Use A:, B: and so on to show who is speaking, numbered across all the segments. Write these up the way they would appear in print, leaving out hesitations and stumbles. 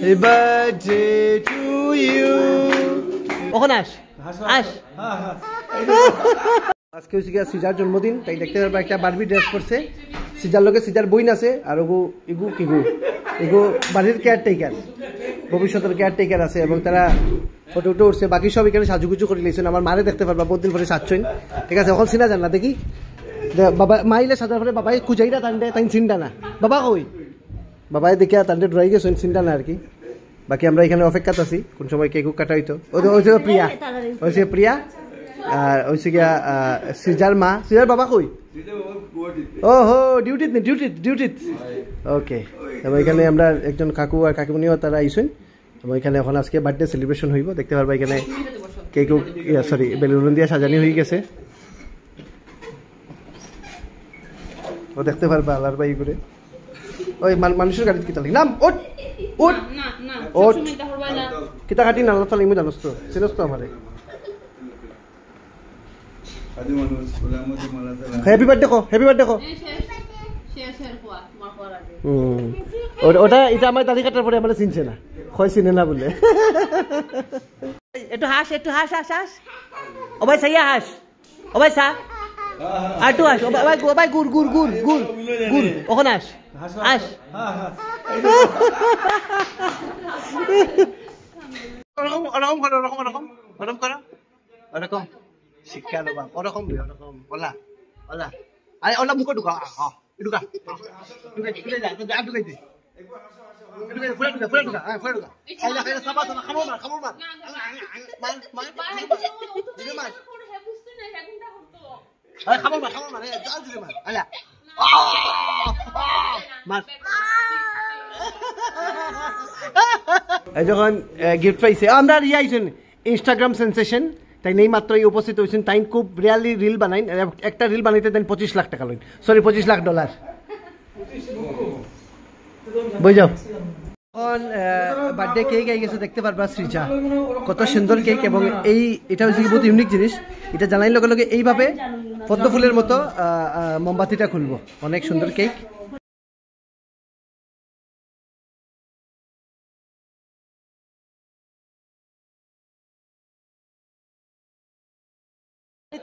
A: Happy birthday to you. ওখানে আস আস আজকে হচ্ছে গিয়া সিজার জন্মদিন, তাই দেখতে পারবা একটা বারবি ড্রেস করছে। সিজার লোকে সিজার বইন আছে আর ইগু বাড়ির কেয়ারটেকার, ভবিষ্যতের কেয়ারটেকার আছে এবং তারা ফটো উঠে উঠছে। বাকি সব এখানে সাজুগুজু করে লিয়েছেন। আমার মারে দেখতে পারবা বহুত দিন পরে সাজছেন, ঠিক আছে। এখন চিনা যান না দেখি বাবা মাইলে সাজার পরে বাবাই খুঁজাইরা টানডে তাই চিন্তা না। বাবা কই বাবাই দেখে টানডে ড্রাই গেছেন, চিন্তা না আর কি। বাকি আমরা এখানে অপেক্ষাত আছি কোন সময় কেক কাটা হইতো। ওই প্রিয়া হয়েছে প্রিয়া আর হয়েছে গিয়া সিজার মা। সিজার বাবা কই? ও হো ডিউটিত ওকে। এবং এখানে আমরা একজন কাকু আর কাকিমণিও তারা আইসেন এবং এখানে এখন আজকে বার্থডে সেলিব্রেশন হইব। দেখতে পারবা এখানে কেক সরি বেলুন দিয়ে সাজানি হয়ে গেছে। ও দেখতে পারবা আলার বাই করে ওই মানুষের গাড়ি কিতা নাম ওট ওট ওট কিতা কাটি না আল্লাহ তাআলা ইমু জানোস তো চিনোস তো আমারে। হ্যাপি বার্থডে কো, হ্যাপি বার্থডে কো। ওটা এটা আমার দাড়ি কাটার পরে আমরা চিনছে না, হয় চিনে না বলে। একটু হাস হাস। ও ভাই সাইয়া হাস, ও ভাই সা আর টু হাস। ও ভাই গুড় ওখানে আস আস। ওরকম শিক্ষা লোবা ওরকম ওলা আরে ওলা মুখ ঢুকা ঢুকা ঢুকাইতে যখন গিফট পাইছে আমরা আইছেন ইনস্টাগ্রাম সেন্সেশন, তাই নেই মাত্রই উপস্থিত হয়েছেন। তাই খুব রিয়ালি রিল বানাইন, একটা রিল বানাইতে দেন 25 লাখ টাকা লইন, সরি 25 লাখ ডলার। বই যাও। এখন বার্থডে কেক আই গেছে, দেখতে পারবা সৃজা কত সুন্দর কেক। এবং এটা হচ্ছে বহুত ইউনিক জিনিস। এটা জানাই লগে লগে এইভাবে পদ্ম ফুলের মতো মোমবাতিটা খুলবো। অনেক সুন্দর কেক।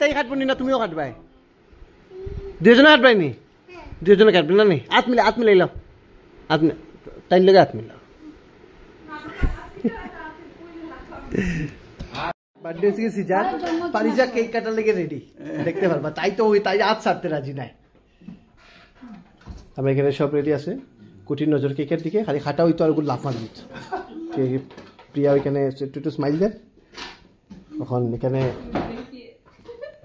A: তাই কাটবো নি না তুমিও কাটবাই? দুজনে কাটবাই নি? দুজনে কাটবে না নি? হাত মিলাই লাও, তাই লগে হাত মিলাও। বার্থডে থেকে সিজার পারিজা কেক কাটার লেগে রেডি, দেখতে পারবা। তাই হাত ছাড়তে রাজি নাই। আমার এখানে সব রেডি আছে। কুটির নজর কেকের দিকে, খালি খাটা হইতো আর ওগুলো লাফান দিত। প্রিয়া ওইখানে একটু স্মাইল দেন। এখন এখানে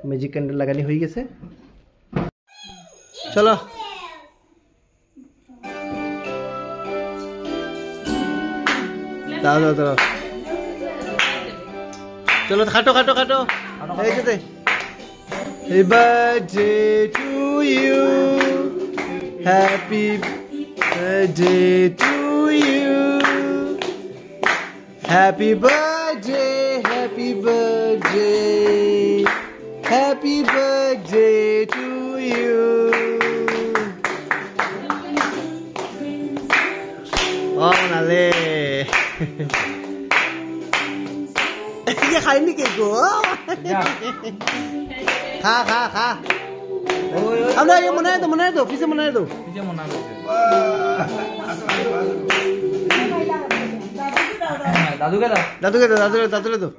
A: ম্যাজিক ক্যান্ডেল লাগানি হয়ে গেছে। চলো দাও চলো খাটো এই যে happy birthday to you, happy birthday to you, happy birthday happy birthday Happy birthday to you. Oh, nale. Ye khai ni ke go. Kha. Amra ye mona do, pise mona do. Dadu ke do.